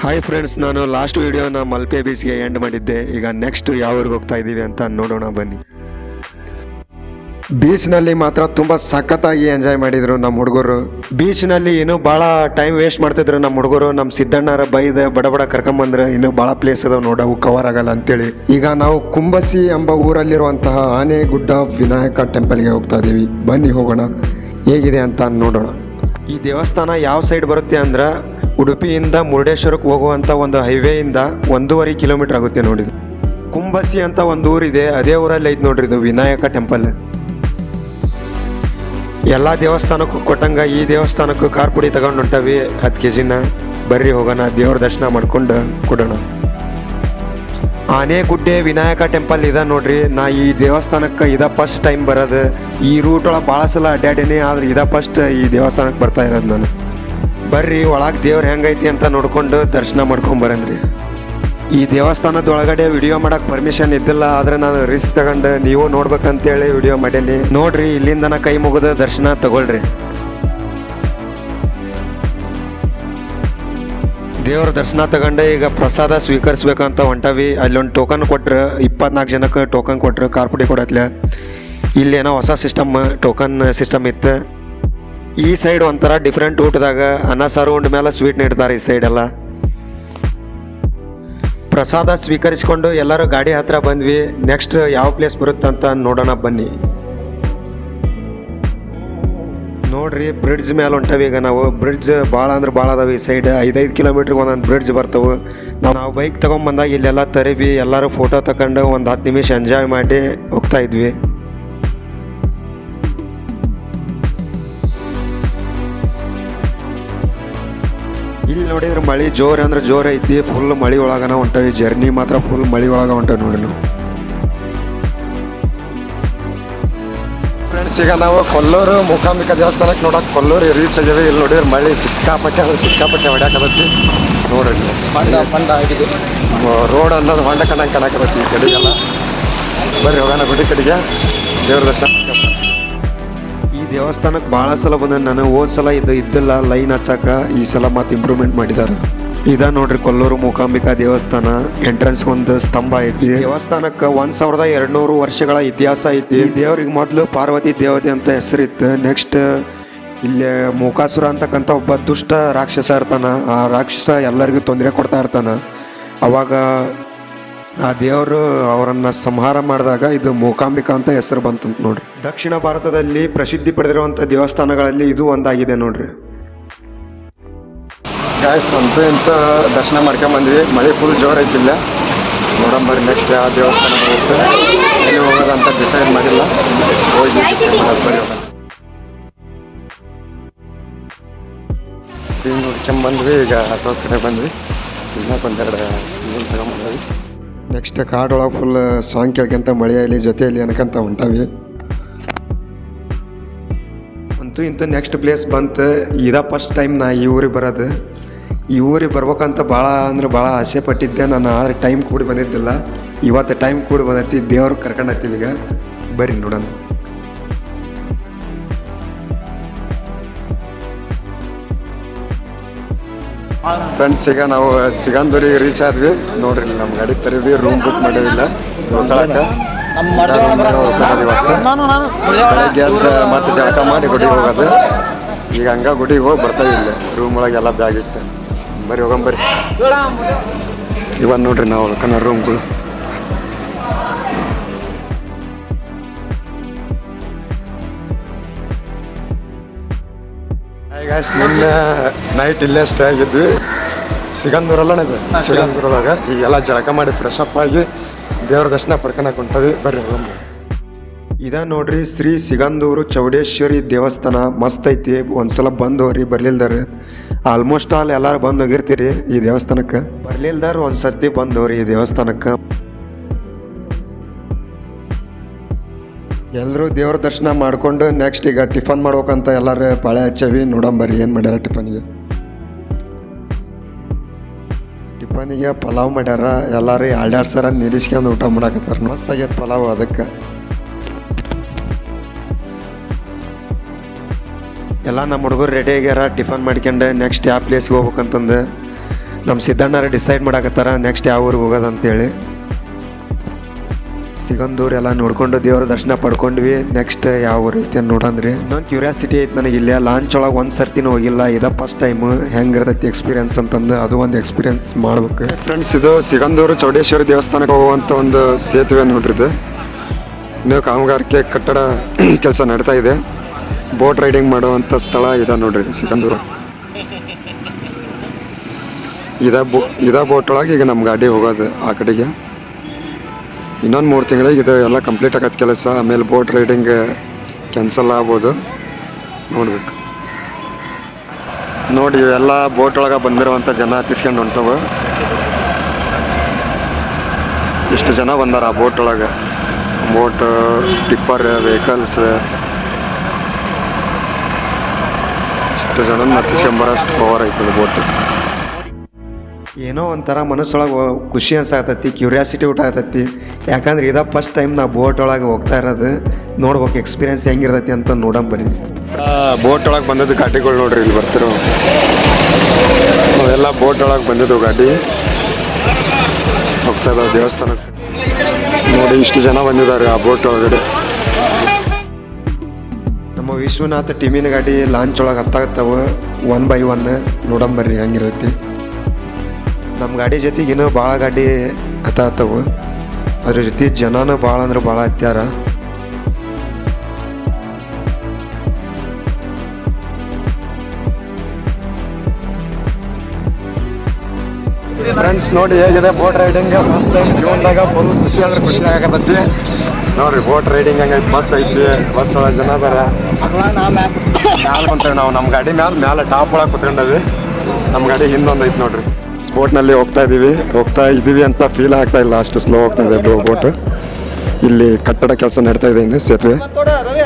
Hi friends, ನಾನು last ವಿಡಿಯೋನ Malpe ಬೀಚ್ಗೆ end ಮಾಡಿದ್ದೆ. ಈಗ ನೆಕ್ಸ್ಟ್ ಯಾವ ಊರಿಗೆ ಹೋಗ್ತಾ ಇದ್ದೀವಿ ಅಂತ ನೋಡೋಣ ಬನ್ನಿ. ಬೀಚ್ನಲ್ಲಿ ಮಾತ್ರ ತುಂಬ ಸಖತ್ತಾಗಿ ಎಂಜಾಯ್ ಮಾಡಿದರು ನಮ್ಮ ಹುಡುಗರು. ಬೀಚ್ನಲ್ಲಿ ಇನ್ನೂ ಭಾಳ ಟೈಮ್ ವೇಸ್ಟ್ ಮಾಡ್ತಿದ್ರು ನಮ್ಮ ಹುಡುಗರು. ನಮ್ಮ ಸಿದ್ದಣ್ಣರ ಬೈದ ಬಡ ಕರ್ಕೊಂಬಂದ್ರೆ ಇನ್ನೂ ಭಾಳ ಪ್ಲೇಸ್ ಅದಾವೆ ನೋಡವು, ಕವರ್ ಆಗಲ್ಲ ಅಂತೇಳಿ. ಈಗ ನಾವು ಕುಂಬಸಿ ಎಂಬ ಊರಲ್ಲಿರುವಂತಹ ಆನೆಗುಡ್ಡ ವಿನಾಯಕ ಟೆಂಪಲ್ಗೆ ಹೋಗ್ತಾ ಇದ್ದೀವಿ. ಬನ್ನಿ ಹೋಗೋಣ, ಹೇಗಿದೆ ಅಂತ ನೋಡೋಣ. ಈ ದೇವಸ್ಥಾನ ಯಾವ ಸೈಡ್ ಬರುತ್ತೆ ಅಂದ್ರೆ ಉಡುಪಿಯಿಂದ ಮುರುಡೇಶ್ವರಕ್ಕೆ ಹೋಗುವಂಥ ಒಂದು ಹೈವೇಯಿಂದ 1.5 ಕಿಲೋಮೀಟರ್ ಆಗುತ್ತೆ ನೋಡಿ. ಕುಂಬಸಿ ಅಂತ ಒಂದು ಊರಿದೆ, ಅದೇ ಊರಲ್ಲಿ ಐತೆ ನೋಡ್ರಿ ಇದು ವಿನಾಯಕ ಟೆಂಪಲ್. ಎಲ್ಲ ದೇವಸ್ಥಾನಕ್ಕೂ ಕೊಟ್ಟಂಗ ಈ ದೇವಸ್ಥಾನಕ್ಕೂ ಖಾರ ಪುಡಿ ತಗೊಂಡು ಹೊಂಟವಿ 10 kg. ಬರ್ರಿ ಹೋಗೋಣ, ದೇವ್ರ ದರ್ಶನ ಮಾಡ್ಕೊಂಡು ಕೊಡೋಣ. ಆನೆಗುಡ್ಡೆ ವಿನಾಯಕ ಟೆಂಪಲ್ ಇದೆ ನೋಡ್ರಿ. ನಾ ಈ ದೇವಸ್ಥಾನಕ್ಕೆ ಇದ ಫಸ್ಟ್ ಟೈಮ್ ಬರೋದು. ಈ ರೂಟ್ ಒಳಗೆ ಭಾಳ ಸಲ ಅಡ್ಡಾಡೀನಿ, ಆದ್ರೆ ಇದ ಫಸ್ಟ್ ಈ ದೇವಸ್ಥಾನಕ್ಕೆ ಬರ್ತಾ ಇರೋದು ನಾನು. ಬರ್ರಿ ಒಳಗೆ ದೇವ್ರು ಹೆಂಗೈತಿ ಅಂತ ನೋಡ್ಕೊಂಡು ದರ್ಶನ ಮಾಡ್ಕೊಂಡು ಬರಂದ್ರಿ. ಈ ದೇವಸ್ಥಾನದ ಒಳಗಡೆ ವಿಡಿಯೋ ಮಾಡಕ್ಕೆ ಪರ್ಮಿಷನ್ ಇದ್ದಿಲ್ಲ, ಆದರೆ ನಾನು ರಿಸ್ಕ್ ತಗೊಂಡು ನೀವು ನೋಡ್ಬೇಕಂತೇಳಿ ವಿಡಿಯೋ ಮಾಡೀನಿ. ನೋಡ್ರಿ, ಇಲ್ಲಿಂದ ಕೈ ಮುಗಿದ ದರ್ಶನ ತಗೊಳ್ರಿ. ದೇವ್ರ ದರ್ಶನ ತಗೊಂಡು ಈಗ ಪ್ರಸಾದ ಸ್ವೀಕರಿಸ್ಬೇಕಂತ ಹೊಂಟವಿ. ಅಲ್ಲೊಂದು ಟೋಕನ್ ಕೊಟ್ರು, 24 ಜನಕ್ಕೆ ಟೋಕನ್ ಕೊಟ್ರು ಕಾರ್ಪುಡಿ ಕೊಡತ್ಲೆ. ಇಲ್ಲೇನೋ ಹೊಸ ಸಿಸ್ಟಮ್, ಟೋಕನ್ ಸಿಸ್ಟಮ್ ಇತ್ತು. ಈ ಸೈಡ್ ಒಂಥರ ಡಿಫ್ರೆಂಟ್ ಊಟದಾಗ ಅನ್ನ ಸಾರು ಉಂಡ ಮೇಲೆ ಸ್ವೀಟ್ ನೀಡ್ತಾರೆ ಈ ಸೈಡ್ ಎಲ್ಲ. ಪ್ರಸಾದ ಸ್ವೀಕರಿಸ್ಕೊಂಡು ಎಲ್ಲರೂ ಗಾಡಿ ಹತ್ರ ಬಂದ್ವಿ. ನೆಕ್ಸ್ಟ್ ಯಾವ ಪ್ಲೇಸ್ ಬರುತ್ತಂತ ನೋಡೋಣ ಬನ್ನಿ. ನೋಡ್ರಿ, ಬ್ರಿಡ್ಜ್ ಮೇಲೆ ಹೊಂಟವಿ. ಈಗ ನಾವು ಬ್ರಿಡ್ಜ್ ಭಾಳ ಅಂದ್ರೆ ಭಾಳ ಅದಾವೆ ಈ ಸೈಡ್. 5 ಕಿಲೋಮೀಟ್ರಿಗೆ ಒಂದೊಂದು ಬ್ರಿಡ್ಜ್ ಬರ್ತವೆ. ನಾವು ಬೈಕ್ ತೊಗೊಂಬಂದಾಗ ಇಲ್ಲೆಲ್ಲ ತರಿವಿ, ಎಲ್ಲರೂ ಫೋಟೋ ತಗೊಂಡು ಒಂದು 10 ನಿಮಿಷ ಎಂಜಾಯ್ ಮಾಡಿ ಹೋಗ್ತಾ ಇದ್ವಿ. ಇಲ್ಲಿ ನೋಡಿದ್ರೆ ಮಳೆ ಜೋರು ಅಂದ್ರೆ ಜೋರು ಐತಿ. ಫುಲ್ ಮಳೆ ಒಳಗನ ಹೊಂಟವಿ. ಜರ್ನಿ ಮಾತ್ರ ಫುಲ್ ಮಳೆ ಒಳಗ ಹೊಂಟವಿ ನೋಡಿ ನಾವು. ಫ್ರೆಂಡ್ಸ್, ಈಗ ನಾವು ಕೊಲ್ಲೂರು ಮೂಕಾಂಬಿಕಾ ದೇವಸ್ಥಾನಕ್ಕೆ ನೋಡೋಕೆ ಕೊಲ್ಲೂರು ರೀಚ್ ಆಗ್ಯಾವೆ. ಇಲ್ಲಿ ನೋಡಿದ್ರೆ ಮಳೆ ಸಿಕ್ಕಾಪಟ್ಟೆ ಅಂದ್ರೆ ಸಿಕ್ಕಾಪಟ್ಟೆ ಹೊಡ್ಯಾಕತ್ತೈತಿ ನೋಡ್ರಿ. ಹೊಂಡ ಆಗಿದೆ, ರೋಡ್ ಅನ್ನೋದು ಹೊಂಡ ಕಾಣಕತ್ತೈತಿ ಈ ಕಡೆಗೆಲ್ಲ. ಬರ್ರಿ ಹೋಗೋಣ ಗುಡಿ ಕಡೆಗೆ, ದೇವ್ರ ದರ್ಶನ. ಈ ದೇವಸ್ಥಾನಕ್ಕೆ ಭಾಳ ಸಲ ಬಂದ ನಾನು. ಹೋದ ಸಲ ಇದ್ದಿಲ್ಲ ಲೈನ್ ಹಚ್ಚಾಕ, ಈ ಸಲ ಮತ್ತೆ ಇಂಪ್ರೂವ್ಮೆಂಟ್ ಮಾಡಿದ್ದಾರೆ. ಇದ ನೋಡ್ರಿ ಕೊಲ್ಲೂರು ಮೂಕಾಂಬಿಕಾ ದೇವಸ್ಥಾನ. ಎಂಟ್ರೆನ್ಸ್ ಒಂದು ಸ್ತಂಭ ಐತಿ. ಈ ದೇವಸ್ಥಾನಕ್ಕೆ 1200 ವರ್ಷಗಳ ಇತಿಹಾಸ ಐತಿ. ಈ ದೇವ್ರಿಗೆ ಮೊದಲು ಪಾರ್ವತಿ ದೇವತೆ ಅಂತ ಹೆಸರಿತ್ತು. ನೆಕ್ಸ್ಟ್ ಇಲ್ಲಿ ಮೂಕಾಸುರ ಅಂತಕ್ಕಂಥ ಒಬ್ಬ ದುಷ್ಟ ರಾಕ್ಷಸ ಇರ್ತಾನ. ಆ ರಾಕ್ಷಸ ಎಲ್ಲರಿಗೂ ತೊಂದರೆ ಕೊಡ್ತಾ ಇರ್ತಾನ. ಅವಾಗ ಆ ದೇವರು ಅವರನ್ನು ಸಂಹಾರ ಮಾಡಿದಾಗ ಇದು ಮೂಕಾಂಬಿಕಾ ಅಂತ ಹೆಸರು ಬಂತಂತ ನೋಡ್ರಿ. ದಕ್ಷಿಣ ಭಾರತದಲ್ಲಿ ಪ್ರಸಿದ್ಧಿ ಪಡೆದಿರುವಂಥ ದೇವಸ್ಥಾನಗಳಲ್ಲಿ ಇದು ಒಂದಾಗಿದೆ ನೋಡ್ರಿ. ಗಾಯ್ಸ್, ಅಂತೂ ಇಂತ ದರ್ಶನ ಮಾಡ್ಕೊಂಬಂದ್ವಿ. ಮಳೆ ಫುಲ್ ಜೋರು ಐತಿಲ್ಲ. ನೋಡಂಬರಿ ನೆಕ್ಸ್ಟ್ ಯಾವ ದೇವಸ್ಥಾನ ಹೋಗುತ್ತೆ, ಎಲ್ಲಿ ಹೋಗೋದಂತ ಡಿಸೈಡ್ ಮಾಡಿಲ್ಲ. ಹೋಗಿ ಬರೀ ಹಿಂಗೆ ಹುಡ್ಕೊಂಬಂದ್ವಿ. ಈಗ ಆಟೋ ಕಡೆ ಬಂದ್ವಿ. ಇನ್ನೂ ಒಂದೆರಡು ಸ್ಕೂಲ್ ತಗೊಂಬಂದ್ವಿ. ನೆಕ್ಸ್ಟ್ ಕಾಡೊಳಗೆ ಫುಲ್ ಸಾಂಗ್ ಕೇಳ್ಕೊಂತ ಮಳೆಯಲ್ಲಿ ಜೊತೆಯಲ್ಲಿ ಅನ್ಕೊಂತ ಹೊಂಟವಿ. ಅಂತೂ ಇಂತೂ ನೆಕ್ಸ್ಟ್ ಪ್ಲೇಸ್ ಬಂತು. ಇದ ಫಸ್ಟ್ ಟೈಮ್ ನಾ ಈ ಊರಿಗೆ ಬರೋದು. ಈ ಊರಿಗೆ ಬರ್ಬೇಕಂತ ಭಾಳ ಅಂದ್ರೆ ಭಾಳ ಆಸೆ ಪಟ್ಟಿದ್ದೆ ನಾನು, ಆದರೆ ಟೈಮ್ ಕೂಡಿ ಬಂದಿದ್ದಿಲ್ಲ. ಇವತ್ತು ಟೈಮ್ ಕೂಡಿ ಬಂದೈತಿ, ದೇವ್ರು ಕರ್ಕೊಂಡೈತಿ. ಈಗ ಬರ್ರಿ ನೋಡೋಣ. ಫ್ರೆಂಡ್ಸ್, ಈಗ ನಾವು ಸಿಗಂದೂರಿಗೆ ರೀಚ್ ಆದ್ವಿ ನೋಡ್ರಿ. ನಮ್ಮ ಗಾಡಿ ತರಿವಿ, ರೂಮ್ ಬುಕ್ ಮಾಡಿದಿಲ್ಲ ಮತ್ತೆ ಜಳಕ ಮಾಡಿ ಗುಡಿಗೆ ಹೋಗೋದು. ಈಗ ಹಂಗ ಗುಡಿಗೆ ಹೋಗಿ ಬರ್ತಾವೆ. ಇಲ್ಲ ರೂಮ್ ಒಳಗೆಲ್ಲ ಬ್ಯಾಗ್ ಇಟ್ಟು ಬರ್ರಿ ಹೋಗಂಬರ್ರಿ. ಇವತ್ತು ನೋಡ್ರಿ ನಾವು ಕನ್ನಡ ರೂಮ್ಗಳು. ನಿನ್ನೆ ನೈಟ್ ಇಲ್ಲೇ ಸ್ಟೇ ಆಗಿದ್ವಿ. ಸಿಗಂದೂರಲ್ಲ ಇದು, ಸಿಗಂದೂರೊಳಗೆ. ಈಗೆಲ್ಲ ಜಳಕ ಮಾಡಿ ಫ್ರೆಶ್ ಅಪ್ ಆಗಿ ದೇವ್ರ ದರ್ಶನ ಪಡ್ಕೊಳಕ್ ಹೊಂಟವಿ. ಬರ್ರಿ ಹೋಗಂಬ. ಇದ ನೋಡ್ರಿ ಶ್ರೀ ಸಿಗಂದೂರು ಚೌಡೇಶ್ವರಿ ದೇವಸ್ಥಾನ. ಮಸ್ತ್ ಐತಿ. ಒಂದ್ಸಲ ಬಂದು ಹೋಗ್ರಿ, ಬರ್ಲಿಲ್ದಾರ. ಆಲ್ಮೋಸ್ಟ್ ಆಲ್ ಎಲ್ಲಾರು ಬಂದು ಹೋಗಿರ್ತೀರಿ ಈ ದೇವಸ್ಥಾನಕ್ಕೆ. ಬರ್ಲಿಲ್ದಾರ ಒಂದ್ಸರ್ತಿ ಬಂದು ಹೋಗ್ರಿ ಈ ದೇವಸ್ಥಾನಕ್ಕೆ. ಎಲ್ಲರೂ ದೇವ್ರ ದರ್ಶನ ಮಾಡ್ಕೊಂಡು ನೆಕ್ಸ್ಟ್ ಈಗ ಟಿಫನ್ ಮಾಡ್ಬೇಕಂತ ಎಲ್ಲರೂ ಪಾಳೆ ಹಚ್ಚವಿ. ನೋಡಂಬರಿ ಏನು ಮಾಡ್ಯಾರ ಟಿಫನ್ಗೆ. ಟಿಫನಿಗೆ ಪಲಾವ್ ಮಾಡ್ಯಾರ. ಎಲ್ಲರೂ 2 ಸರ ನಿಲ್ಲಿಸ್ಕೊಂಡು ಊಟ ಮಾಡಾಕತ್ತಾರ. ಮಸ್ತ್ ಆಗೈತೆ ಪಲಾವ್. ಅದಕ್ಕೆ ಎಲ್ಲ ನಮ್ಮ ಹುಡುಗರು ರೆಡಿ ಆಗ್ಯಾರ ಟಿಫನ್ ಮಾಡ್ಕೊಂಡು ನೆಕ್ಸ್ಟ್ ಯಾವ ಪ್ಲೇಸ್ಗೆ ಹೋಗ್ಬೇಕಂತಂದು. ನಮ್ಮ ಸಿದ್ದಣ್ಣರ ಡಿಸೈಡ್ ಮಾಡಾಕತ್ತಾರ ನೆಕ್ಸ್ಟ್ ಯಾವ ಊರಿಗೆ ಹೋಗೋದಂತೇಳಿ. ಸಿಗಂದೂರು ಎಲ್ಲ ನೋಡ್ಕೊಂಡು ದೇವ್ರ ದರ್ಶನ ಪಡ್ಕೊಂಡ್ವಿ. ನೆಕ್ಸ್ಟ್ ಯಾವ ಊರು ಐತಿ ಅಂತ ನೋಡಂದ್ರಿ. ಇನ್ನೊಂದು ಕ್ಯೂರಿಯಾಸಿಟಿ ಐತೆ ನನಗೆ. ಇಲ್ಲೇ ಲಾಂಚ್ ಒಳಗೆ ಒಂದು ಸರ್ತಿನೂ ಹೋಗಿಲ್ಲ, ಇದ ಫಸ್ಟ್ ಟೈಮ್. ಹೆಂಗಿರ್ತೈತಿ ಎಕ್ಸ್ಪೀರಿಯನ್ಸ್ ಅಂತಂದು ಅದು ಒಂದು ಎಕ್ಸ್ಪೀರಿಯನ್ಸ್ ಮಾಡ್ಬೇಕು. ಫ್ರೆಂಡ್ಸ್, ಇದು ಸಿಗಂದೂರು ಚೌಡೇಶ್ವರಿ ದೇವಸ್ಥಾನಕ್ಕೆ ಹೋಗುವಂಥ ಒಂದು ಸೇತುವೆ ನೋಡ್ರಿ. ಇದು ಇನ್ನೂ ಕಾಮಗಾರಿಕೆ ಕಟ್ಟಡ ಕೆಲಸ ನಡೀತಾ ಇದೆ. ಬೋಟ್ ರೈಡಿಂಗ್ ಮಾಡುವಂಥ ಸ್ಥಳ ಇದೆ ನೋಡ್ರಿ ಸಿಗಂದೂರು. ಇದ ಬೋಟ್ ಒಳಗೆ ಈಗ ನಮ್ಮ ಗಾಡಿ ಹೋಗೋದು ಆ ಕಡೆಗೆ. ಇನ್ನೊಂದು 3 ತಿಂಗಳಿಗೆ ಇದು ಎಲ್ಲ ಕಂಪ್ಲೀಟ್ ಆಗತ್ತೆ ಕೆಲಸ. ಆಮೇಲೆ ಬೋಟ್ ರೈಡಿಂಗ್ ಕ್ಯಾನ್ಸಲ್ ಆಗ್ಬೋದು, ನೋಡ್ಬೇಕು. ನೋಡಿ ಇವೆಲ್ಲ ಬೋಟ್ ಒಳಗೆ ಬಂದಿರುವಂಥ ಜನ ಹತ್ತಿಸ್ಕೊಂಡು ಹೊಂಟವು. ಇಷ್ಟು ಜನ ಬಂದಾರ ಆ ಬೋಟ್ ಒಳಗೆ. ಬೋಟ್, ಟಿಪ್ಪರ್, ವೆಹಿಕಲ್ಸ್, ಇಷ್ಟು ಜನ ಹತ್ತಿಸ್ಕೊಂಬರೋಷ್ಟು ಪವರ್ ಐತದ ಬೋಟ್. ಏನೋ ಒಂಥರ ಮನಸ್ಸೊಳಗೆ ಖುಷಿ ಅನ್ಸಾಕತ್ತೈತಿ, ಕ್ಯೂರಿಯಾಸಿಟಿ ಊಟಾಕತ್ತೈತಿ. ಯಾಕಂದ್ರೆ ಇದ ಫಸ್ಟ್ ಟೈಮ್ ನಾ ಬೋಟ್ ಒಳಗೆ ಹೋಗ್ತಾ ಇರೋದು. ನೋಡ್ಬೇಕು ಎಕ್ಸ್ಪೀರಿಯನ್ಸ್ ಹೆಂಗಿರ್ತೈತಿ ಅಂತ ನೋಡಂಬರಿ. ಬೋಟ್ ಒಳಗೆ ಬಂದದ್ದು ಗಾಡಿಗಳು ನೋಡ್ರಿ, ಇಲ್ಲಿ ಬರ್ತಿರೋ ಅವೆಲ್ಲ ಬೋಟ್ ಒಳಗೆ ಬಂದಿದ್ದು ಗಾಡಿ ಹೋಗ್ತಾ ಇದಾವೆ ದೇವಸ್ಥಾನಕ್ಕೆ. ನೋಡಿ ಇಷ್ಟು ಜನ ಬಂದಿದ್ದಾರೆ ಆ ಬೋಟ್ ಒಳಗಡೆ. ನಮ್ಮ ವಿಶ್ವನಾಥ ಟೀಮಿನ ಗಾಡಿ ಲಾಂಚ್ ಒಳಗೆ ಹತ್ತಾಗತ್ತಾವ 1 by 1. ನೋಡಂಬರ್ರಿ ಹೆಂಗಿರ್ತೈತಿ. ನಮ್ಮ ಗಾಡಿ ಜೊತೆಗೆ ಇನ್ನೂ ಭಾಳ ಗಾಡಿ ಹತ್ತಾವು. ಅದ್ರ ಜೊತೆ ಜನನೂ ಭಾಳ ಅಂದ್ರೆ ಭಾಳ ಹತ್ಯಾರ. ಫ್ರೆಂಡ್ಸ್, ನೋಡಿ ಹೇಗಿದೆ ಬೋಟ್ ರೈಡಿಂಗ್. ಫಸ್ಟ್ ಟೈಮ್ ಜೀವನದಾಗ ಫುಲ್ ಖುಷಿ ಅಂದ್ರೆ ಖುಷಿ ಆಗಕತ್ತೈತಿ. ನೋಡ್ರಿ ಬೋಟ್ ರೈಡಿಂಗ್ ಹಂಗೈತಿ. ಬಸ್ ಐತಿ, ಬಸ್ ಒಳಗೆ ಜನ ಬೇರೆ ಮ್ಯಾಲೆ ಕುಂತೇವೆ ನಾವು. ನಮ್ಮ ಗಾಡಿ ಮ್ಯಾಲೆ ಟಾಪ್ ಒಳಗೆ ಕುತ್ಕೊಂಡವಿ. ನಮ್ಮ ಗಾಡಿ ಹಿಂದೊಂದು ಐತಿ ನೋಡ್ರಿ. ಸ್ಪೋರ್ಟ್ನಲ್ಲಿ ಹೋಗ್ತಾ ಇದ್ದೀವಿ ಅಂತ ಫೀಲ್ ಆಗ್ತಾ ಇಲ್ಲ, ಅಷ್ಟು ಸ್ಲೋ ಹೋಗ್ತಾ ಇದೆ ಬೋಟ್. ಇಲ್ಲಿ ಕಟ್ಟಡ ಕೆಲಸ ನಡೀತಾ ಇದೆ. ಇನ್ನು ಸೇತುವೆ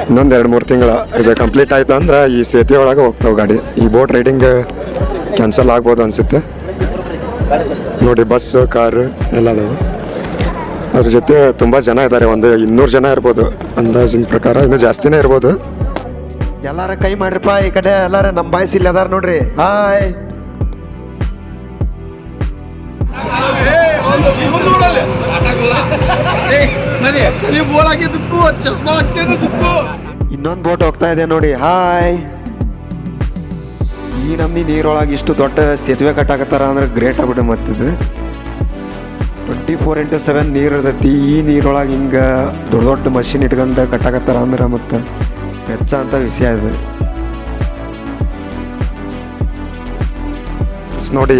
ಇನ್ನೊಂದು 2-3 ತಿಂಗಳ ಇದು ಕಂಪ್ಲೀಟ್ ಆಯ್ತು ಅಂದ್ರೆ ಈ ಸೇತುವೆ ಒಳಗೆ ಹೋಗ್ತಾವೆ ಗಾಡಿ. ಈ ಬೋಟ್ ರೈಡಿಂಗ್ ಕ್ಯಾನ್ಸಲ್ ಆಗ್ಬೋದು ಅನಿಸುತ್ತೆ. ನೋಡಿ ಬಸ್, ಕಾರು ಎಲ್ಲ ಅದಾವೆ. ಅದ್ರ ಜೊತೆ ತುಂಬ ಜನ ಇದ್ದಾರೆ, ಒಂದು 200 ಜನ ಇರ್ಬೋದು ಅಂದಾಜಿನ ಪ್ರಕಾರ, ಇನ್ನೂ ಜಾಸ್ತಿನೇ ಇರ್ಬೋದು. ಎಲ್ಲಾರ ಕೈ ಮಾಡ್ರಿಪ್ಪ ಈ ಕಡೆ. ಎಲ್ಲಾರ ನಮ್ಮ ಬಾಯ್ಸ್ ಇಲ್ಲಿ ಅದಾರ ನೋಡ್ರಿ. ಹಾಯ್. ಇನ್ನೊಂದು ಬೋಟ್ ಹೋಗ್ತಾ ಇದೆ ನೋಡಿ. ಹಾಯ್. ಈ ನಮ್ನಿ ನೀರೊಳಗೆ ಇಷ್ಟು ದೊಡ್ಡ ಸೇತುವೆ ಕಟ್ಟಾಕತ್ತಾರ ಅಂದ್ರೆ ಗ್ರೇಟ್ ಆಗ್ಬಿಟ್ಟು. ಮತ್ತಿದು 24/7 ನೀರು ಇರ್ತೈತಿ. ಈ ನೀರೊಳಗೆ ಹಿಂಗೆ ದೊಡ್ಡ ದೊಡ್ಡ ಮಷಿನ್ ಇಟ್ಕೊಂಡು ಕಟ್ಟಾಕತ್ತಾರ ಅಂದ್ರೆ ಮತ್ತೆ ವೆಚ್ಚ ಅಂತ ವಿಷಯ ಇದೆ. ನೋಡಿ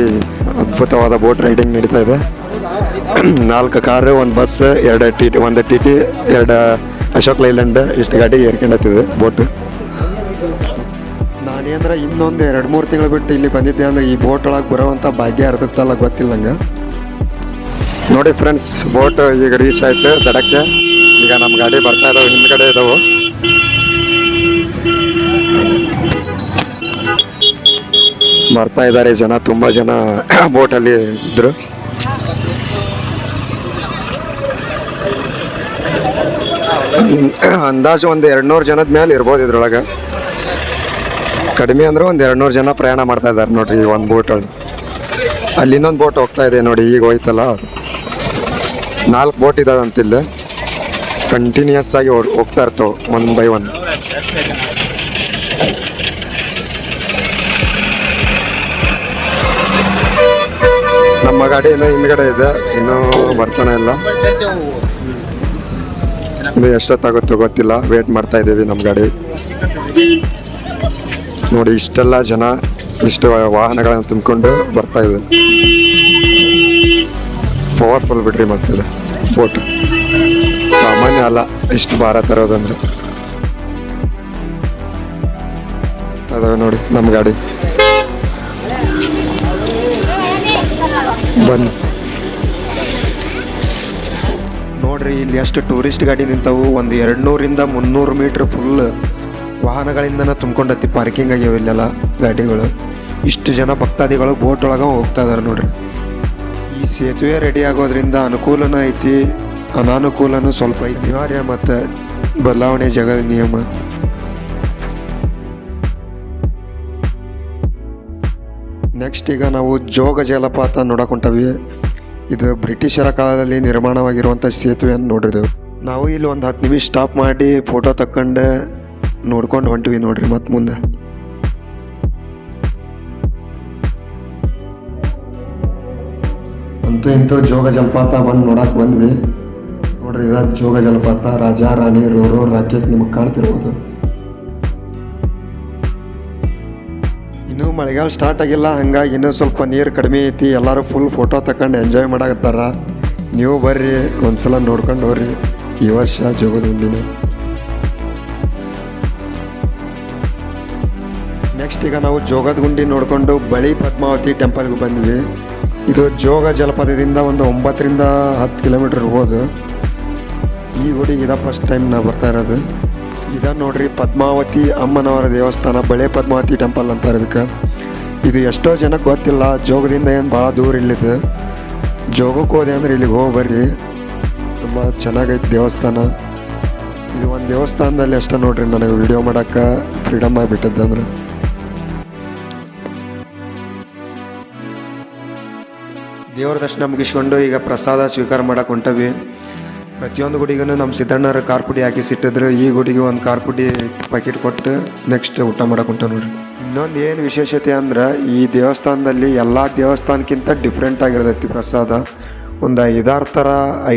ಅದ್ಭುತವಾದ ಬೋಟ್ ರೈಡಿಂಗ್ ನಡೀತಾ ಇದೆ. 4 car, 1 bus, 2 TT, 1 TT, 2 Ashok Leyland, ಇಷ್ಟು ಗಾಡಿ ಏರ್ಕೊಂಡತ್ತಿದೆ ಬೋಟ್. ನಾನೇಂದ್ರೆ ಇನ್ನೊಂದು 2-3 ತಿಂಗಳು ಬಿಟ್ಟು ಇಲ್ಲಿ ಬಂದಿದ್ದೆ ಅಂದ್ರೆ ಈ ಬೋಟ್ ಒಳಗೆ ಬರೋವಂಥ ಭಾಗ್ಯ ಇರ್ತೈತಲ್ಲ ಗೊತ್ತಿಲ್ಲ ನಂಗೆ. ನೋಡಿ ಫ್ರೆಂಡ್ಸ್, ಬೋಟ್ ಈಗ ರೀಚ್ ಆಯ್ತು ದಡಕ್ಕೆ. ಈಗ ನಮ್ಮ ಗಾಡಿ ಬರ್ತಾ ಇದಾವೆ, ಹಿಂದ್ಗಡೆ ಇದಾವೆ. ಬರ್ತಾ ಇದ್ದಾರೆ ಜನ, ತುಂಬ ಜನ ಬೋಟಲ್ಲಿ ಇದ್ರು. ಅಂದಾಜು ಒಂದು 200 ಜನದ ಮೇಲೆ ಇರ್ಬೋದು ಇದ್ರೊಳಗೆ. ಕಡಿಮೆ ಅಂದ್ರೆ ಒಂದು 200 ಜನ ಪ್ರಯಾಣ ಮಾಡ್ತಾ ಇದ್ದಾರೆ ನೋಡ್ರಿ ಈ ಒಂದು ಬೋಟಲ್ಲಿ. ಅಲ್ಲಿ ಇನ್ನೊಂದು ಬೋಟ್ ಹೋಗ್ತಾ ಇದೆ ನೋಡಿ, ಈಗ ಹೋಯ್ತಲ್ಲ. 4 ಬೋಟ್ ಇದಾವೆ ಅಂತಿಲ್ಲ, ಕಂಟಿನ್ಯೂಸ್ ಆಗಿ ಹೋಗ್ತಾ ಇರ್ತಾವೆ 1 by 1. ನಮ್ಮ ಗಾಡಿ ಇನ್ನೂ ಹಿಂದ್ಗಡೆ ಇದೆ, ಇನ್ನೂ ಬರ್ತಾನೆ ಇಲ್ಲ. ಇದು ಎಷ್ಟೊತ್ತಾಗುತ್ತೋ ಗೊತ್ತಿಲ್ಲ, ವೇಟ್ ಮಾಡ್ತಾ ಇದ್ದೀವಿ ನಮ್ಮ ಗಾಡಿ. ನೋಡಿ ಇಷ್ಟೆಲ್ಲ ಜನ, ಇಷ್ಟು ವಾಹನಗಳನ್ನು ತುಂಬಿಕೊಂಡು ಬರ್ತಾ ಇದೆ. ಪವರ್ಫುಲ್ ಬಿಡ್ರಿ ಮತ್ತೆ ಬೋಟ್, ಸಾಮಾನ್ಯ ಅಲ್ಲ ಇಷ್ಟು ಭಾರ ತರೋದಂದ್ರೆ. ಅದಾವೆ ನೋಡಿ ನಮ್ಮ ಗಾಡಿ ಬಂದು ನೋಡ್ರಿ. ಇಲ್ಲಿ ಎಷ್ಟು ಟೂರಿಸ್ಟ್ ಗಾಡಿ ನಿಂತವು. ಒಂದು 200ರಿಂದ 300 ಮೀಟ್ರ್ ಫುಲ್ ವಾಹನಗಳಿಂದನೇ ತುಂಬ್ಕೊಂಡತಿ. ಪಾರ್ಕಿಂಗ್ ಆಗ್ಯಾವ ಇಲ್ಲೆಲ್ಲ ಗಾಡಿಗಳು. ಇಷ್ಟು ಜನ ಭಕ್ತಾದಿಗಳು ಬೋಟ್ ಒಳಗೆ ಹೋಗ್ತಾ ಇದಾರೆ ನೋಡ್ರಿ. ಈ ಸೇತುವೆ ರೆಡಿ ಆಗೋದ್ರಿಂದ ಅನುಕೂಲನೂ ಐತಿ, ಅನಾನುಕೂಲನೂ ಸ್ವಲ್ಪ ಅನಿವಾರ್ಯ ಮತ್ತು ಬದಲಾವಣೆ ಜಗದ ನಿಯಮ. ನೆಕ್ಸ್ಟ್ ಈಗ ನಾವು ಜೋಗ ಜಲಪಾತ ನೋಡಕೊಂಟವಿ. ಇದು ಬ್ರಿಟಿಷರ ಕಾಲದಲ್ಲಿ ನಿರ್ಮಾಣವಾಗಿರುವಂಥ ಸೇತುವೆಯನ್ನು ನೋಡಿದೆವು. ನಾವು ಇಲ್ಲಿ ಒಂದು 10 ನಿಮಿಷ ಸ್ಟಾಪ್ ಮಾಡಿ ಫೋಟೋ ತಕ್ಕೊಂಡು ನೋಡ್ಕೊಂಡು ಹೊಂಟಿವಿ ನೋಡ್ರಿ. ಮತ್ತು ಮುಂದೆ ಅಂತೂ ಇಂತೂ ಜೋಗ ಜಲಪಾತ ಬಂದು ನೋಡಕ್ಕೆ ಬಂದ್ವಿ ನೋಡ್ರಿ. ಇದ ಜೋಗ ಜಲಪಾತ, ರಾಜಾ ರಾಣಿ ರೋರೋ ರಾಕೆಟ್ ನಿಮಗೆ ಕಾಣ್ತಿರ್ಬೋದು. ಇನ್ನೂ ಮಳೆಗಾಲ ಸ್ಟಾರ್ಟ್ ಆಗಿಲ್ಲ, ಹಂಗಾಗಿ ಇನ್ನೂ ಸ್ವಲ್ಪ ನೀರು ಕಡಿಮೆ ಐತಿ. ಎಲ್ಲರೂ ಫುಲ್ ಫೋಟೋ ತಗೊಂಡು ಎಂಜಾಯ್ ಮಾಡಕತ್ತಾರ. ನೀವು ಬರ್ರಿ ಒಂದ್ಸಲ ನೋಡ್ಕೊಂಡು ಹೋಗ್ರಿ ಈ ವರ್ಷ ಜೋಗದ ಹುಂಡಿನ. ನೆಕ್ಸ್ಟ್ ಈಗ ನಾವು ಜೋಗದ ಗುಂಡಿ ನೋಡಿಕೊಂಡು ಬಳಿ ಪದ್ಮಾವತಿ ಟೆಂಪಲ್ಗೆ ಬಂದ್ವಿ. ಇದು ಜೋಗ ಜಲಪಾತದಿಂದ ಒಂದು 9 ರಿಂದ 10 ಕಿಲೋಮೀಟರ್ ಇರ್ಬೋದು. ಈ ಗುಡಿಗೆ ಇದ ಫಸ್ಟ್ ಟೈಮ್ ನಾ ಬರ್ತಾ ಇರೋದು. ಇದ ನೋಡ್ರಿ ಪದ್ಮಾವತಿ ಅಮ್ಮನವರ ದೇವಸ್ಥಾನ, ಬಳೆ ಪದ್ಮಾವತಿ ಟೆಂಪಲ್ ಅಂತಾರೆ ಇದಕ್ಕೆ. ಇದು ಎಷ್ಟೋ ಜನಕ್ಕೆ ಗೊತ್ತಿಲ್ಲ, ಜೋಗದಿಂದ ಏನು ಭಾಳ ದೂರ ಇಲ್ಲಿದೆ. ಜೋಗಕ್ಕೆ ಹೋದೆ ಅಂದ್ರೆ ಇಲ್ಲಿಗೆ ಹೋಗಿ ಬರ್ರಿ, ತುಂಬ ಚೆನ್ನಾಗೈತೆ ದೇವಸ್ಥಾನ. ಇದು ಒಂದು ದೇವಸ್ಥಾನದಲ್ಲಿ ಅಷ್ಟೇ ನೋಡ್ರಿ ನನಗೆ ವಿಡಿಯೋ ಮಾಡೋಕ್ಕೆ ಫ್ರೀಡಮ್ ಆಗಿಬಿಟ್ಟದ್ದಂದ್ರೆ. ದೇವ್ರ ದರ್ಶನ ಮುಗಿಸ್ಕೊಂಡು ಈಗ ಪ್ರಸಾದ ಸ್ವೀಕಾರ ಮಾಡಕ್ಕೆ ಹೊಂಟವಿ. ಪ್ರತಿಯೊಂದು ಗುಡಿಗೂ ನಮ್ಮ ಸಿದ್ದಣ್ಣರ ಖಾರ ಪುಡಿ ಹಾಕಿ ಸಿಟ್ಟಿದ್ರು. ಈ ಗುಡಿಗೆ ಒಂದು ಖಾರ ಪುಡಿ ಪ್ಯಾಕೆಟ್ ಕೊಟ್ಟು ನೆಕ್ಸ್ಟ್ ಊಟ ಮಾಡಕ್ಕೆ ಹೊಂಟ ನೋಡ್ರಿ. ಇನ್ನೊಂದು ಏನು ವಿಶೇಷತೆ ಅಂದ್ರೆ ಈ ದೇವಸ್ಥಾನದಲ್ಲಿ ಎಲ್ಲ ದೇವಸ್ಥಾನಕ್ಕಿಂತ ಡಿಫ್ರೆಂಟ್ ಆಗಿರ್ತೈತಿ ಪ್ರಸಾದ. ಒಂದು 5-6 ಥರ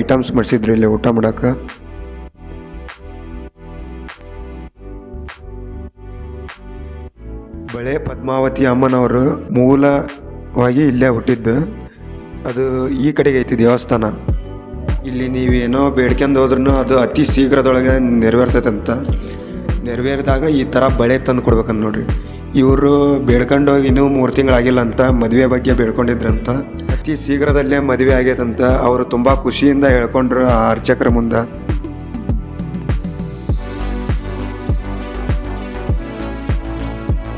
ಐಟಮ್ಸ್ ಮಾಡಿಸಿದ್ರು ಇಲ್ಲಿ ಊಟ ಮಾಡೋಕ್ಕೆ. ಬಳೆ ಪದ್ಮಾವತಿ ಅಮ್ಮನವರು ಮೂಲವಾಗಿ ಇಲ್ಲೇ ಹುಟ್ಟಿದ್ದು. ಅದು ಈ ಕಡೆಗೆ ಐತಿ ದೇವಸ್ಥಾನ. ಇಲ್ಲಿ ನೀವೇನೋ ಬೇಡ್ಕೊಂಡು ಹೋದ್ರೂ ಅದು ಅತಿ ಶೀಘ್ರದೊಳಗೆ ನೆರವೇರ್ತೈತಂತ. ನೆರವೇರಿದಾಗ ಈ ಥರ ಬಳೆ ತಂದು ಕೊಡ್ಬೇಕಂತ ನೋಡ್ರಿ. ಇವರು ಬೇಡ್ಕೊಂಡು ಹೋಗಿ ಇನ್ನೂ 3 ತಿಂಗಳಾಗಿಲ್ಲ ಅಂತ, ಮದುವೆ ಬಗ್ಗೆ ಬೇಡ್ಕೊಂಡಿದ್ರಂತ. ಅತಿ ಶೀಘ್ರದಲ್ಲೇ ಮದುವೆ ಆಗೈತಂತ. ಅವರು ತುಂಬ ಖುಷಿಯಿಂದ ಹೇಳ್ಕೊಂಡ್ರು ಆ ಅರ್ಚಕರ ಮುಂದೆ.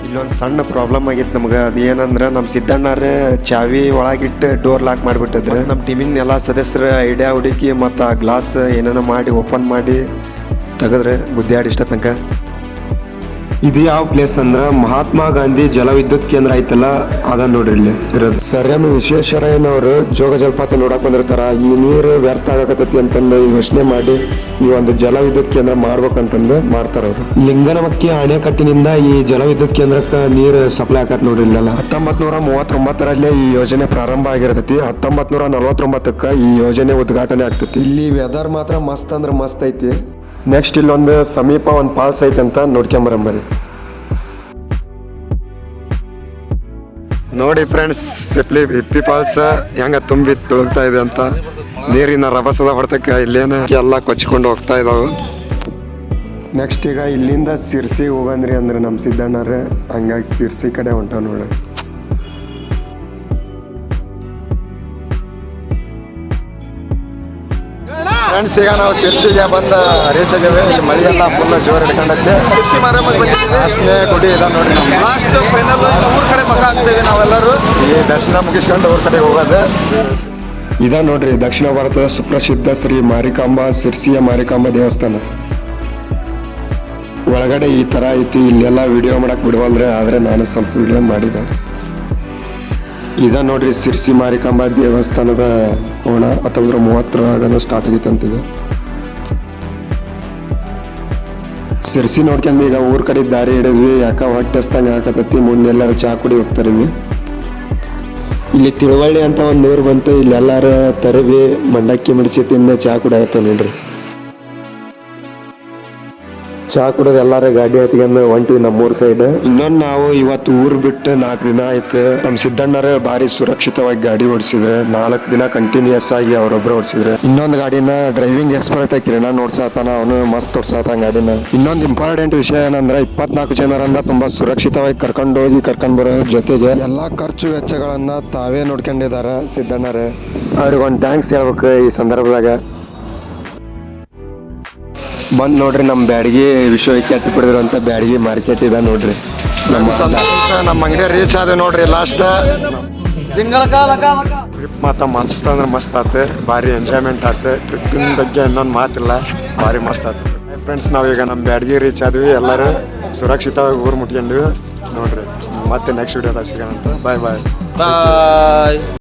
ಇಲ್ಲೊಂದು ಸಣ್ಣ ಪ್ರಾಬ್ಲಮ್ ಆಗಿತ್ತು ನಮ್ಗೆ. ಅದು ಏನಂದ್ರೆ ನಮ್ಮ ಸಿದ್ದಣ್ಣರೇ ಚಾವಿ ಒಳಗಿಟ್ಟು ಡೋರ್ ಲಾಕ್ ಮಾಡಿಬಿಟ್ಟಿದ್ರೆ ನಮ್ಮ ಟೀಮಿನ ಎಲ್ಲ ಸದಸ್ಯರ ಐಡಿಯಾ ಹುಡುಕಿ ಮತ್ತು ಆ ಗ್ಲಾಸ್ ಏನೇನೋ ಮಾಡಿ ಓಪನ್ ಮಾಡಿ ತೆಗೆದ್ರೆ ಗುದ್ದಾಡಿ ಇಷ್ಟ ತನಕ. ಇದು ಯಾವ ಪ್ಲೇಸ್ ಅಂದ್ರೆ ಮಹಾತ್ಮ ಗಾಂಧಿ ಜಲವಿದ್ಯುತ್ ಕೇಂದ್ರ ಐತಲ್ಲ, ಅದ ನೋಡ್ರಿ ಇಲ್ಲಿ ಇರೋದು. ಸರ್ ಎಂ ವಿಶ್ವೇಶ್ವರಯ್ಯನವರು ಜೋಗ ಜಲಪಾತ ನೋಡಕ್ ಬಂದಿರ್ತಾರ. ಈ ನೀರು ವ್ಯರ್ಥ ಆಗಕತ್ತೈತಿ ಅಂತಂದು ಯೋಚನೆ ಮಾಡಿ ಈ ಒಂದು ಜಲವಿದ್ಯುತ್ ಕೇಂದ್ರ ಮಾಡ್ಬೇಕಂತಂದು ಮಾಡ್ತಾರ ಅವರು. ಲಿಂಗನಮಕ್ಕಿ ಅಣೆಕಟ್ಟಿನಿಂದ ಈ ಜಲವಿದ್ಯುತ್ ಕೇಂದ್ರಕ್ಕೆ ನೀರು ಸಪ್ಲೈ ಆಗತ್ ನೋಡ್ರಿ ಇಲ್ಲೆಲ್ಲ. 1939ರಲ್ಲಿ ಈ ಯೋಜನೆ ಪ್ರಾರಂಭ ಆಗಿರ್ತೈತಿ. 1949ಕ್ಕೆ ಈ ಯೋಜನೆ ಉದ್ಘಾಟನೆ ಆಗ್ತೈತಿ. ಇಲ್ಲಿ ವೆದರ್ ಮಾತ್ರ ಮಸ್ತ್ ಅಂದ್ರೆ ಮಸ್ತ್ ಐತಿ. ನೆಕ್ಸ್ಟ್ ಇಲ್ಲೊಂದು ಸಮೀಪ ಒಂದು ಫಾಲ್ಸ್ ಐತೆ ಅಂತ ನೋಡ್ಕೊಂಬರಂಬರಿ. ನೋಡಿ ಫ್ರೆಂಡ್ಸ್, ಹಿಪ್ಪಿ ಫಾಲ್ಸ್ ಹೆಂಗ ತುಂಬಿ ತುಳುಕ್ತಾ ಇದೆ ಅಂತ. ನೀರಿನ ರಭಸದ ಹೊಡೆತಕ್ಕೆ ಇಲ್ಲೇನ ಎಲ್ಲ ಕೊಚ್ಚಿಕೊಂಡು ಹೋಗ್ತಾ ಇದಾವೆ. ನೆಕ್ಸ್ಟ್ ಈಗ ಇಲ್ಲಿಂದ ಸಿರ್ಸಿ ಹೋಗಂದ್ರಿ ಅಂದ್ರೆ ನಮ್ಮ ಸಿದ್ದಣ್ಣರೇ, ಹಂಗಾಗಿ ಸಿರ್ಸಿ ಕಡೆ ಹೊಂಟ ನೋಡಿ. ಫ್ರೆಂಡ್ಸ್, ಈಗ ನಾವು ಸಿರ್ಸಿಗೆ ಬಂದ ರೀಚ್ ಆಗಿವೆ. ಇಲ್ಲಿ ಮಳೆಯೆಲ್ಲ ಫುಲ್ ಜೋರು ಹಿಡ್ಕೊಂಡೈತೆ. ಲಾಸ್ಟ್ನೇ ಗುಡಿ ಇದೆ ನೋಡಿ. ಊರ ಕಡೆ ಮಗ ಆಗ್ತೇವೆ ನಾವೆಲ್ಲರೂ. ಈ ದರ್ಶನ ಮುಗಿಸ್ಕೊಂಡು ಊರ ಕಡೆ ಹೋಗೋದು ಇದ ನೋಡ್ರಿ. ದಕ್ಷಿಣ ಭಾರತದ ಸುಪ್ರಸಿದ್ಧ ಶ್ರೀ ಮಾರಿಕಾಂಬಾ ಸಿರ್ಸಿಯ ಮಾರಿಕಾಂಬಾ ದೇವಸ್ಥಾನ. ಒಳಗಡೆ ಈ ಥರ ಐತಿ. ಇಲ್ಲೆಲ್ಲ ವಿಡಿಯೋ ಮಾಡಕ್ಕೆ ಬಿಡುವಲ್ರಿ, ಆದರೆ ನಾನು ಸ್ವಲ್ಪ ವಿಡಿಯೋ ಮಾಡಿದೆ. ಇದ ನೋಡ್ರಿ ಸಿರ್ಸಿ ಮಾರಿಕಾಂಬಾ ದೇವಸ್ಥಾನದ ಓಣ. 1930 ಸ್ಟಾರ್ಟ್ ಆಗೈತಂತಿದೆ. ಸಿರ್ಸಿ ನೋಡ್ಕೊಂಡು ಈಗ ಊರ್ ಕಡೆ ದಾರಿ ಹಿಡಿದ್ವಿ. ಯಾಕ ಹೊಟ್ಟೆ ಹಸ್ದಂಗೆ ಹಾಕತೈತಿ. ಮುಂದೆಲ್ಲರೂ ಚಾ ಕುಡಿ ಹೋಗ್ತಾರೆ. ಇಲ್ಲಿ ತಿಳುವಳ್ಳಿ ಅಂತ ಒಂದು ಊರು ಬಂತು. ಇಲ್ಲಿ ಎಲ್ಲಾರು ತರವಿ ಮಂಡಕ್ಕಿ ಮಿಡ್ಚಿ ತಿಂದ ಚಾ ಕುಡಿಯತ್ತ ನೋಡ್ರಿ. ಚಾ ಕುಡಿದು ಎಲ್ಲಾರು ಗಾಡಿ ಹತ್ಕೊಂಡು ಹೊಂಟಿವಿ ನಮ್ಮೂರ್ ಸೈಡ್. ಇನ್ನೊಂದು ನಾವು ಇವತ್ತು ಊರ್ ಬಿಟ್ಟು 4 ದಿನ ಆಯ್ತು. ನಮ್ಮ ಸಿದ್ದಣ್ಣರೇ ಬಾರಿ ಸುರಕ್ಷಿತವಾಗಿ ಗಾಡಿ ಓಡಿಸಿದ್ರೆ. 4 ದಿನ ಕಂಟಿನ್ಯೂಸ್ ಆಗಿ ಅವರೊಬ್ರು ಓಡಿಸಿದ್ರೆ. ಇನ್ನೊಂದು ಗಾಡಿನ ಡ್ರೈವಿಂಗ್ ಎಕ್ಸ್ಪರ್ಟ್ ಕಿರಣ ನೋಡ್ಸಾತಾನ. ಅವನು ಮಸ್ತ್ ಓಡ್ಸಾತಾನ ಗಾಡಿನ. ಇನ್ನೊಂದು ಇಂಪಾರ್ಟೆಂಟ್ ವಿಷಯ ಏನಂದ್ರೆ 24 ಜನರನ್ನ ತುಂಬಾ ಸುರಕ್ಷಿತವಾಗಿ ಕರ್ಕೊಂಡು ಹೋಗಿ ಕರ್ಕೊಂಡ್ ಬರೋ ಜೊತೆಗೆ ಎಲ್ಲಾ ಖರ್ಚು ವೆಚ್ಚಗಳನ್ನ ತಾವೇ ನೋಡ್ಕೊಂಡಿದಾರ ಸಿದ್ದಣ್ಣರೇ. ಅವ್ರಿಗೆ ಒಂದು ಥ್ಯಾಂಕ್ಸ್ ಹೇಳ್ಬೇಕು ಈ ಸಂದರ್ಭದಾಗ. ಬಂದ್ ನೋಡ್ರಿ ನಮ್ಮ ಬ್ಯಾಡಗಿ ವಿಶ್ವವಿಖ್ಯಾತಿ ಪಡೆದಿರುವಂತ ಬ್ಯಾಡಗಿ ಮಾರ್ಕೆಟ್ ಇದೆ ನೋಡ್ರಿ. ನಮ್ಮ ಅಂಗಡಿ ರೀಚ್ ಆದ ನೋಡ್ರಿ. ಲಾಸ್ಟ್ ಟ್ರಿಪ್ ಮಾತ್ರ ಮಸ್ತ್ ಅಂದ್ರೆ ಮಸ್ತ್ ಆತು. ಭಾರಿ ಎಂಜಾಯ್ಮೆಂಟ್ ಆತು. ಟ್ರಿಪ್ಪಿನ ಬಗ್ಗೆ ಇನ್ನೊಂದು ಮಾತಿಲ್ಲ, ಭಾರಿ ಮಸ್ತ್ ಆತು ಫ್ರೆಂಡ್ಸ್. ನಾವೀಗ ನಮ್ಮ ಬ್ಯಾಡಗಿ ರೀಚ್ ಆದ್ವಿ. ಎಲ್ಲರೂ ಸುರಕ್ಷಿತವಾಗಿ ಊರು ಮುಟ್ಕೊಂಡ್ವಿ ನೋಡ್ರಿ. ಮತ್ತೆ ನೆಕ್ಸ್ಟ್ ವಿಡಿಯೋದಾಗ ಸಿಗೋಣ ಅಂತ. ಬಾಯ್ ಬಾಯ್ ಬಾಯ್.